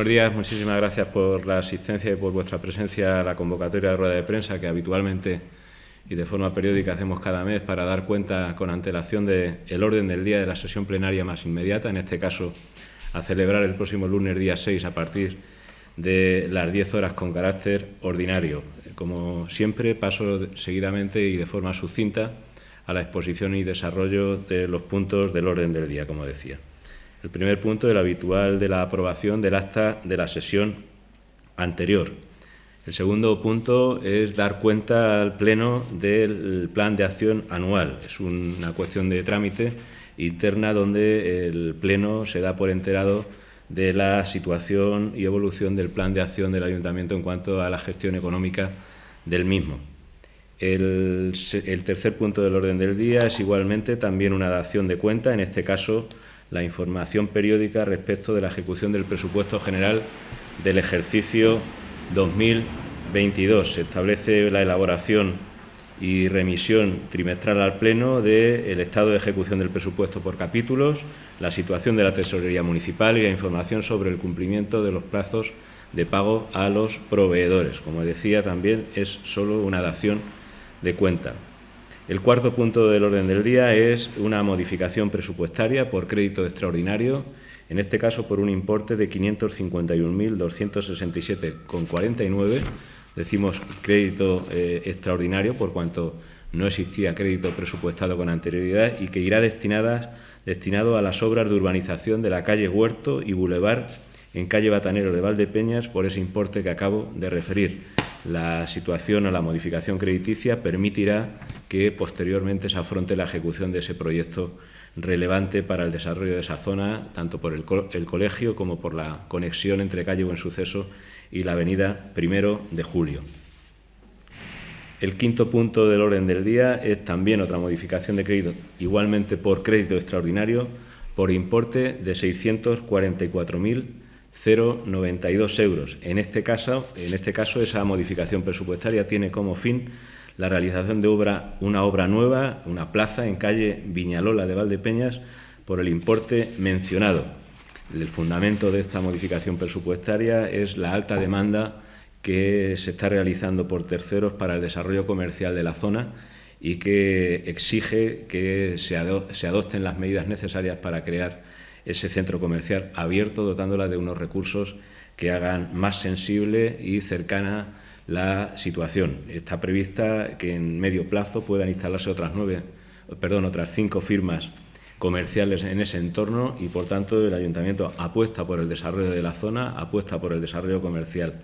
buenos días. Muchísimas gracias por la asistencia y por vuestra presencia a la convocatoria de rueda de prensa que habitualmente y de forma periódica hacemos cada mes para dar cuenta con antelación del orden del día de la sesión plenaria más inmediata, en este caso a celebrar el próximo lunes día 6 a partir de las 10 horas con carácter ordinario. Como siempre, paso seguidamente y de forma sucinta a la exposición y desarrollo de los puntos del orden del día, como decía. El primer punto, el habitual de la aprobación del acta de la sesión anterior. El segundo punto es dar cuenta al Pleno del plan de acción anual. Es una cuestión de trámite interna donde el Pleno se da por enterado de la situación y evolución del plan de acción del Ayuntamiento en cuanto a la gestión económica del mismo. El tercer punto del orden del día es igualmente también una dación de cuenta, en este caso la información periódica respecto de la ejecución del presupuesto general del ejercicio 2022. Se establece la elaboración y remisión trimestral al Pleno del estado de ejecución del presupuesto por capítulos, la situación de la Tesorería Municipal y la información sobre el cumplimiento de los plazos de pago a los proveedores. Como decía, también es solo una dación de cuenta. El cuarto punto del orden del día es una modificación presupuestaria por crédito extraordinario, en este caso por un importe de 551.267,49. Decimos crédito extraordinario por cuanto no existía crédito presupuestado con anterioridad y que irá destinado a las obras de urbanización de la calle Huerto y Boulevard en calle Batanero de Valdepeñas por ese importe que acabo de referir. La situación o la modificación crediticia permitirá que posteriormente se afronte la ejecución de ese proyecto relevante para el desarrollo de esa zona, tanto por el colegio como por la conexión entre calle Buen Suceso y la avenida 1 de Julio. El quinto punto del orden del día es también otra modificación de crédito, igualmente por crédito extraordinario, por importe de 644.092 euros. En este caso, esa modificación presupuestaria tiene como fin la realización de una obra nueva, una plaza en calle Viñalola de Valdepeñas, por el importe mencionado. El fundamento de esta modificación presupuestaria es la alta demanda que se está realizando por terceros para el desarrollo comercial de la zona y que exige que se adopten las medidas necesarias para crear ese centro comercial abierto, dotándola de unos recursos que hagan más sensible y cercana la situación. Está prevista que en medio plazo puedan instalarse otras 5 firmas comerciales en ese entorno y, por tanto, el Ayuntamiento apuesta por el desarrollo de la zona, apuesta por el desarrollo comercial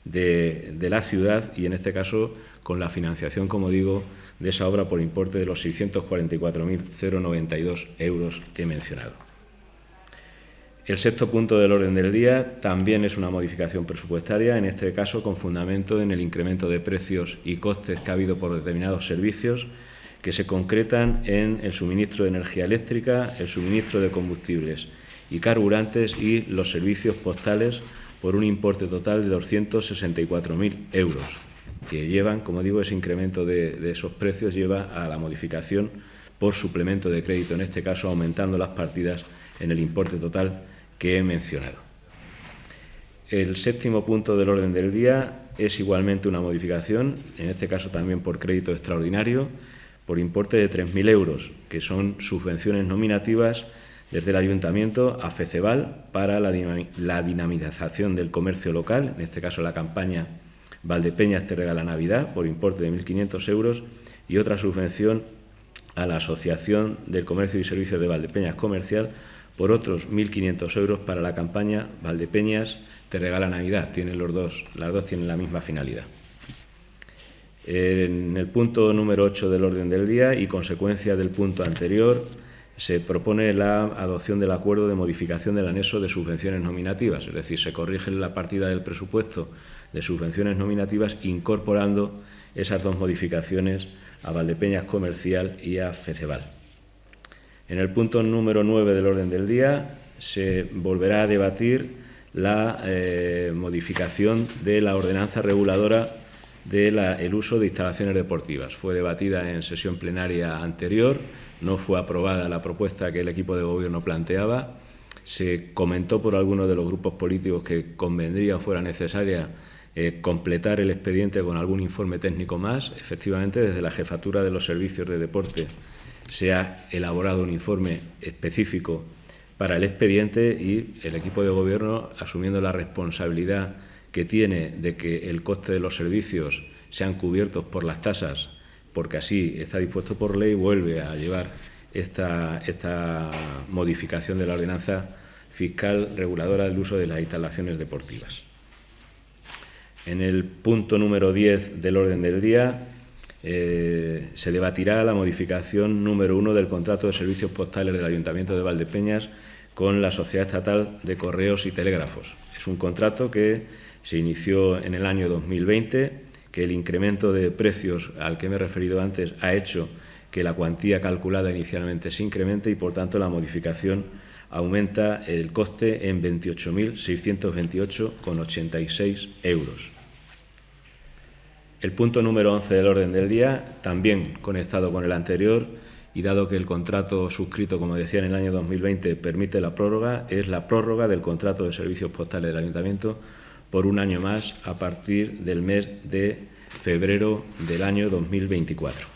de la ciudad y, en este caso, con la financiación, como digo, de esa obra por importe de los 644.092 euros que he mencionado. El sexto punto del orden del día también es una modificación presupuestaria, en este caso con fundamento en el incremento de precios y costes que ha habido por determinados servicios que se concretan en el suministro de energía eléctrica, el suministro de combustibles y carburantes y los servicios postales por un importe total de 264.000 euros, que llevan, como digo, ese incremento de esos precios lleva a la modificación por suplemento de crédito, en este caso aumentando las partidas en el importe total que he mencionado. El séptimo punto del orden del día es igualmente una modificación, en este caso también por crédito extraordinario, por importe de 3.000 euros, que son subvenciones nominativas desde el Ayuntamiento a FECEVAL para la dinamización del comercio local, en este caso la campaña Valdepeñas te regala Navidad, por importe de 1.500 euros, y otra subvención a la Asociación del Comercio y Servicios de Valdepeñas Comercial por otros 1.500 euros para la campaña Valdepeñas te regala Navidad. Las dos tienen la misma finalidad. En el punto número 8 del orden del día y consecuencia del punto anterior, se propone la adopción del acuerdo de modificación del anexo de subvenciones nominativas, es decir, se corrige la partida del presupuesto de subvenciones nominativas incorporando esas dos modificaciones a Valdepeñas Comercial y a FECEVAL. En el punto número 9 del orden del día se volverá a debatir la modificación de la ordenanza reguladora del uso de instalaciones deportivas. Fue debatida en sesión plenaria anterior, no fue aprobada la propuesta que el equipo de Gobierno planteaba se comentó por algunos de los grupos políticos que convendría o fuera necesaria completar el expediente con algún informe técnico más. Efectivamente, desde la Jefatura de los Servicios de Deporte se ha elaborado un informe específico para el expediente y el equipo de Gobierno, asumiendo la responsabilidad que tiene de que el coste de los servicios sean cubiertos por las tasas, porque así está dispuesto por ley, vuelve a llevar esta modificación de la ordenanza fiscal reguladora del uso de las instalaciones deportivas. En el punto número 10 del orden del día se debatirá la modificación número 1 del contrato de servicios postales del Ayuntamiento de Valdepeñas con la Sociedad Estatal de Correos y Telégrafos. Es un contrato que se inició en el año 2020, que el incremento de precios al que me he referido antes ha hecho que la cuantía calculada inicialmente se incremente y, por tanto, la modificación aumenta el coste en 28.628,86 euros. El punto número 11 del orden del día, también conectado con el anterior, y dado que el contrato suscrito, como decía, en el año 2020 permite la prórroga, es la prórroga del contrato de servicios postales del Ayuntamiento por un año más a partir del mes de febrero del año 2024.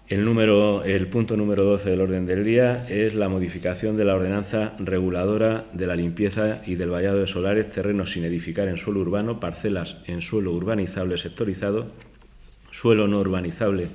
El punto número 12 del orden del día es la modificación de la ordenanza reguladora de la limpieza y del vallado de solares, terrenos sin edificar en suelo urbano, parcelas en suelo urbanizable sectorizado, suelo no urbanizable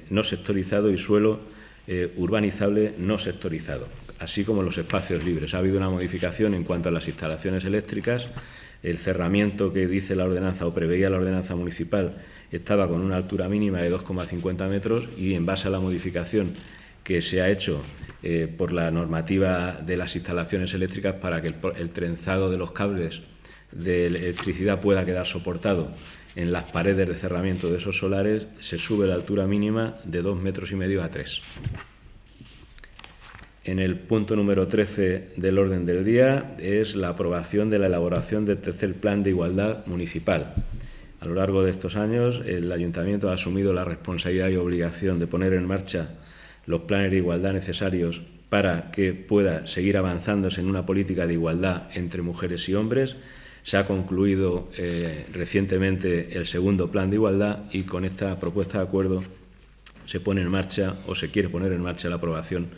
no sectorizado y suelo urbanizable no sectorizado, así como los espacios libres. Ha habido una modificación en cuanto a las instalaciones eléctricas. El cerramiento que dice la ordenanza o preveía la ordenanza municipal estaba con una altura mínima de 2,50 metros y, en base a la modificación que se ha hecho por la normativa de las instalaciones eléctricas, para que el trenzado de los cables de electricidad pueda quedar soportado en las paredes de cerramiento de esos solares, se sube la altura mínima de 2,5 metros a 3. En el punto número 13 del orden del día es la aprobación de la elaboración del tercer Plan de Igualdad Municipal. A lo largo de estos años, el Ayuntamiento ha asumido la responsabilidad y obligación de poner en marcha los planes de igualdad necesarios para que pueda seguir avanzándose en una política de igualdad entre mujeres y hombres. Se ha concluido recientemente el segundo Plan de Igualdad y con esta propuesta de acuerdo se pone en marcha o se quiere poner en marcha la aprobación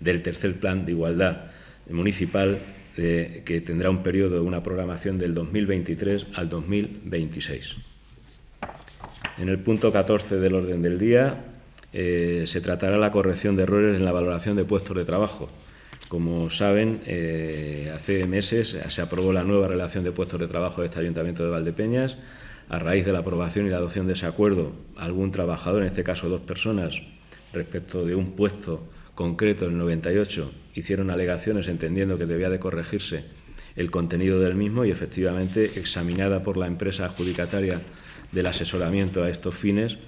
del tercer Plan de Igualdad Municipal, que tendrá un periodo de una programación del 2023 al 2026. En el punto 14 del orden del día se tratará la corrección de errores en la valoración de puestos de trabajo. Como saben, hace meses se aprobó la nueva relación de puestos de trabajo de este Ayuntamiento de Valdepeñas. A raíz de la aprobación y la adopción de ese acuerdo, algún trabajador, en este caso 2 personas, respecto de un puesto concreto en el 98, hicieron alegaciones entendiendo que debía de corregirse el contenido del mismo y, efectivamente, examinada por la empresa adjudicataria del asesoramiento a estos fines,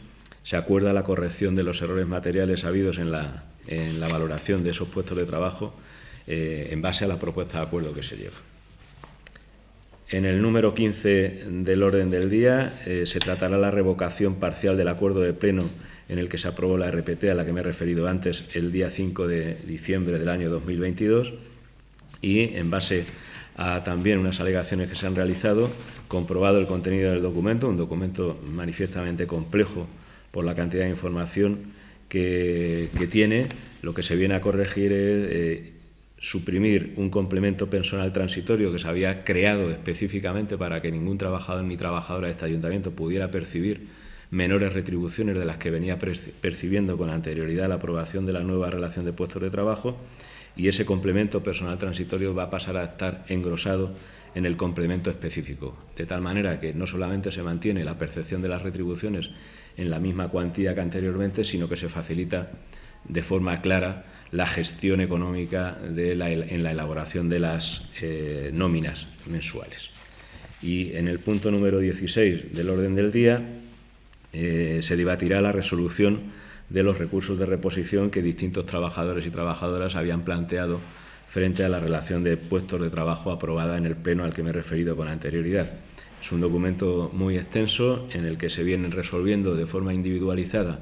se acuerda la corrección de los errores materiales habidos en la valoración de esos puestos de trabajo en base a la propuesta de acuerdo que se lleva. En el número 15 del orden del día se tratará la revocación parcial del acuerdo de pleno en el que se aprobó la RPT a la que me he referido antes el día 5 de diciembre del año 2022 y, en base a también unas alegaciones que se han realizado, comprobado el contenido del documento, un documento manifiestamente complejo por la cantidad de información que tiene, lo que se viene a corregir es suprimir un complemento personal transitorio que se había creado específicamente para que ningún trabajador ni trabajadora de este ayuntamiento pudiera percibir menores retribuciones de las que venía percibiendo con anterioridad a la aprobación de la nueva relación de puestos de trabajo, y ese complemento personal transitorio va a pasar a estar engrosado en el complemento específico, de tal manera que no solamente se mantiene la percepción de las retribuciones en la misma cuantía que anteriormente, sino que se facilita de forma clara la gestión económica en la elaboración de las nóminas mensuales. Y en el punto número 16 del orden del día se debatirá la resolución de los recursos de reposición que distintos trabajadores y trabajadoras habían planteado frente a la relación de puestos de trabajo aprobada en el pleno al que me he referido con anterioridad. Es un documento muy extenso en el que se vienen resolviendo de forma individualizada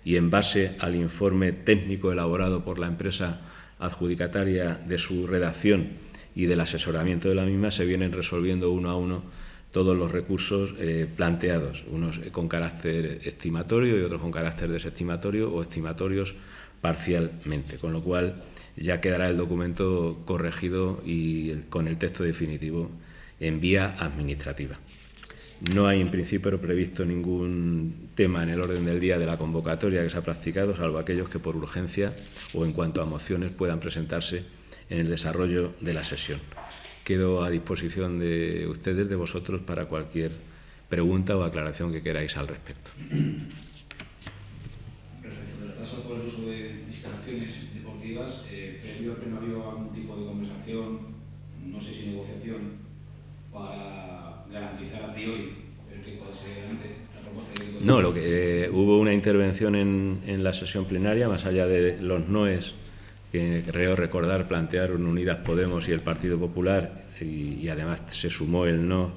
y en base al informe técnico elaborado por la empresa adjudicataria de su redacción y del asesoramiento de la misma, se vienen resolviendo uno a uno todos los recursos planteados, unos con carácter estimatorio y otros con carácter desestimatorio o estimatorios parcialmente, con lo cual ya quedará el documento corregido y con el texto definitivo en vía administrativa. No hay en principio previsto ningún tema en el orden del día de la convocatoria que se ha practicado, salvo aquellos que por urgencia o en cuanto a mociones puedan presentarse en el desarrollo de la sesión. Quedo a disposición de ustedes, de vosotros, para cualquier pregunta o aclaración que queráis al respecto. Respecto del retraso por el uso de instalaciones deportivas, ¿previo al pleno ha habido algún tipo de conversación, no sé si negociación, para garantizar a priori el que pueda ser la propuesta de... No, hubo una intervención en la sesión plenaria, más allá de los noes que creo recordar plantearon Unidas Podemos y el Partido Popular, y además se sumó el no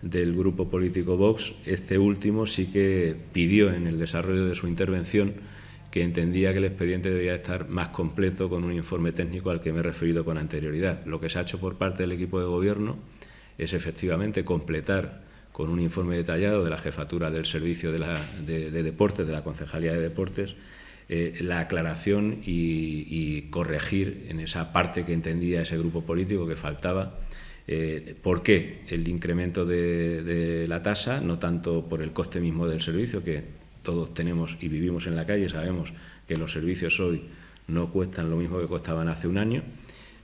del grupo político Vox. Este último sí que pidió en el desarrollo de su intervención que entendía que el expediente debía estar más completo con un informe técnico al que me he referido con anterioridad. Lo que se ha hecho por parte del equipo de gobierno es efectivamente completar con un informe detallado de la jefatura del servicio de deportes, de la Concejalía de Deportes, la aclaración y corregir en esa parte que entendía ese grupo político que faltaba. ¿Por qué el incremento de la tasa? No tanto por el coste mismo del servicio, que todos tenemos y vivimos en la calle, sabemos que los servicios hoy no cuestan lo mismo que costaban hace un año,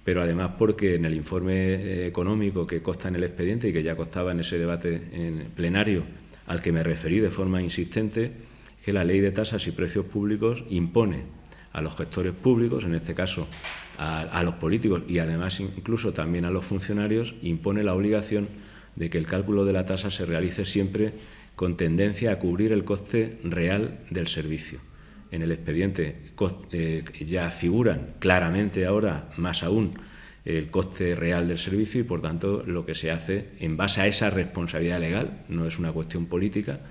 pero además porque en el informe económico que consta en el expediente y que ya constaba en ese debate en plenario al que me referí de forma insistente, que la Ley de Tasas y Precios Públicos impone a los gestores públicos, en este caso a los políticos y además incluso también a los funcionarios, impone la obligación de que el cálculo de la tasa se realice siempre con tendencia a cubrir el coste real del servicio. En el expediente ya figuran claramente ahora, más aún, el coste real del servicio y, por tanto, lo que se hace en base a esa responsabilidad legal, no es una cuestión política,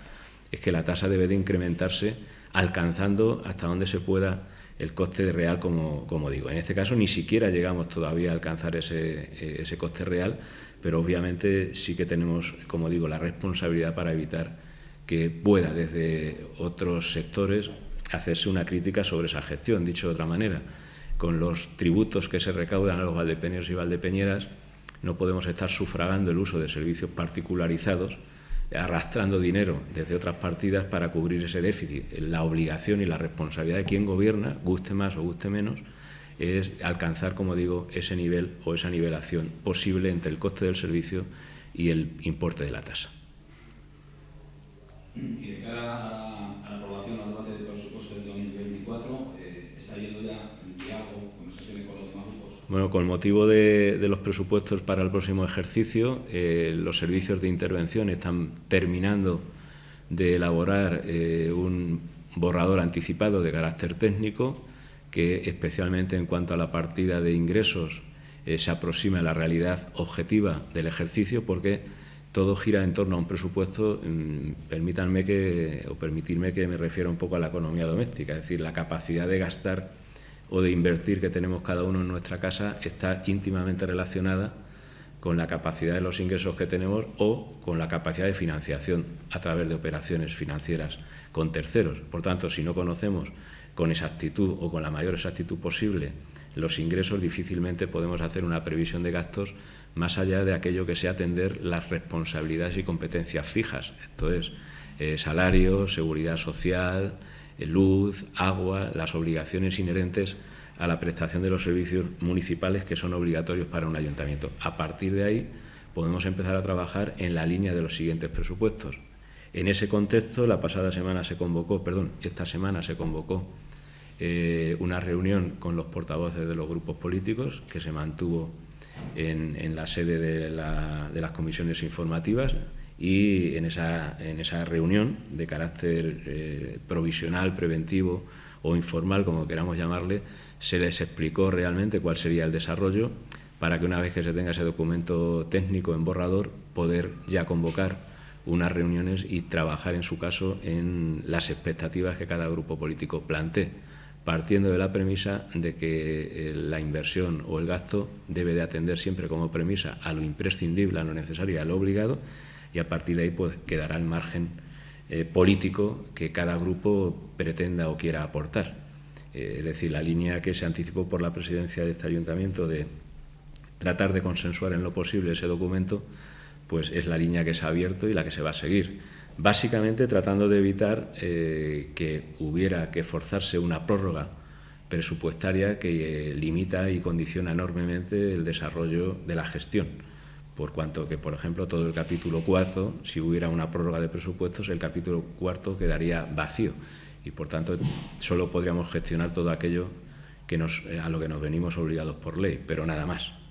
es que la tasa debe de incrementarse alcanzando hasta donde se pueda el coste real, como digo. En este caso ni siquiera llegamos todavía a alcanzar ese coste real, pero obviamente sí que tenemos, como digo, la responsabilidad para evitar que pueda desde otros sectores hacerse una crítica sobre esa gestión. Dicho de otra manera, con los tributos que se recaudan a los valdepeñeros y valdepeñeras no podemos estar sufragando el uso de servicios particularizados, arrastrando dinero desde otras partidas para cubrir ese déficit. La obligación y la responsabilidad de quien gobierna, guste más o guste menos, es alcanzar, como digo, ese nivel o esa nivelación posible entre el coste del servicio y el importe de la tasa. Y de cara a la aprobación al debate de presupuesto del 2024, ¿está yendo ya diálogo, conversaciones con los demás grupos? Bueno, con motivo de los presupuestos para el próximo ejercicio, los servicios de intervención están terminando de elaborar un borrador anticipado de carácter técnico que, especialmente en cuanto a la partida de ingresos, se aproxima a la realidad objetiva del ejercicio, porque todo gira en torno a un presupuesto. Permitirme que me refiera un poco a la economía doméstica, es decir, la capacidad de gastar o de invertir que tenemos cada uno en nuestra casa está íntimamente relacionada con la capacidad de los ingresos que tenemos o con la capacidad de financiación a través de operaciones financieras con terceros. Por tanto, si no conocemos con exactitud o con la mayor exactitud posible los ingresos, difícilmente podemos hacer una previsión de gastos más allá de aquello que sea atender las responsabilidades y competencias fijas. Esto es salario, seguridad social, luz, agua, las obligaciones inherentes a la prestación de los servicios municipales que son obligatorios para un ayuntamiento. A partir de ahí podemos empezar a trabajar en la línea de los siguientes presupuestos. En ese contexto, esta semana se convocó una reunión con los portavoces de los grupos políticos que se mantuvo en la sede de las comisiones informativas, y en esa reunión de carácter provisional, preventivo o informal, como queramos llamarle, se les explicó realmente cuál sería el desarrollo para que, una vez que se tenga ese documento técnico en borrador, poder ya convocar unas reuniones y trabajar, en su caso, en las expectativas que cada grupo político plantee, partiendo de la premisa de que la inversión o el gasto debe de atender siempre como premisa a lo imprescindible, a lo necesario y a lo obligado, y a partir de ahí pues quedará el margen político que cada grupo pretenda o quiera aportar. Es decir, la línea que se anticipó por la presidencia de este ayuntamiento de tratar de consensuar en lo posible ese documento, pues es la línea que se ha abierto y la que se va a seguir. Básicamente tratando de evitar que hubiera que forzarse una prórroga presupuestaria que limita y condiciona enormemente el desarrollo de la gestión, por cuanto que, por ejemplo, todo el capítulo 4, si hubiera una prórroga de presupuestos, el capítulo 4 quedaría vacío y, por tanto, solo podríamos gestionar todo aquello que a lo que nos venimos obligados por ley, pero nada más.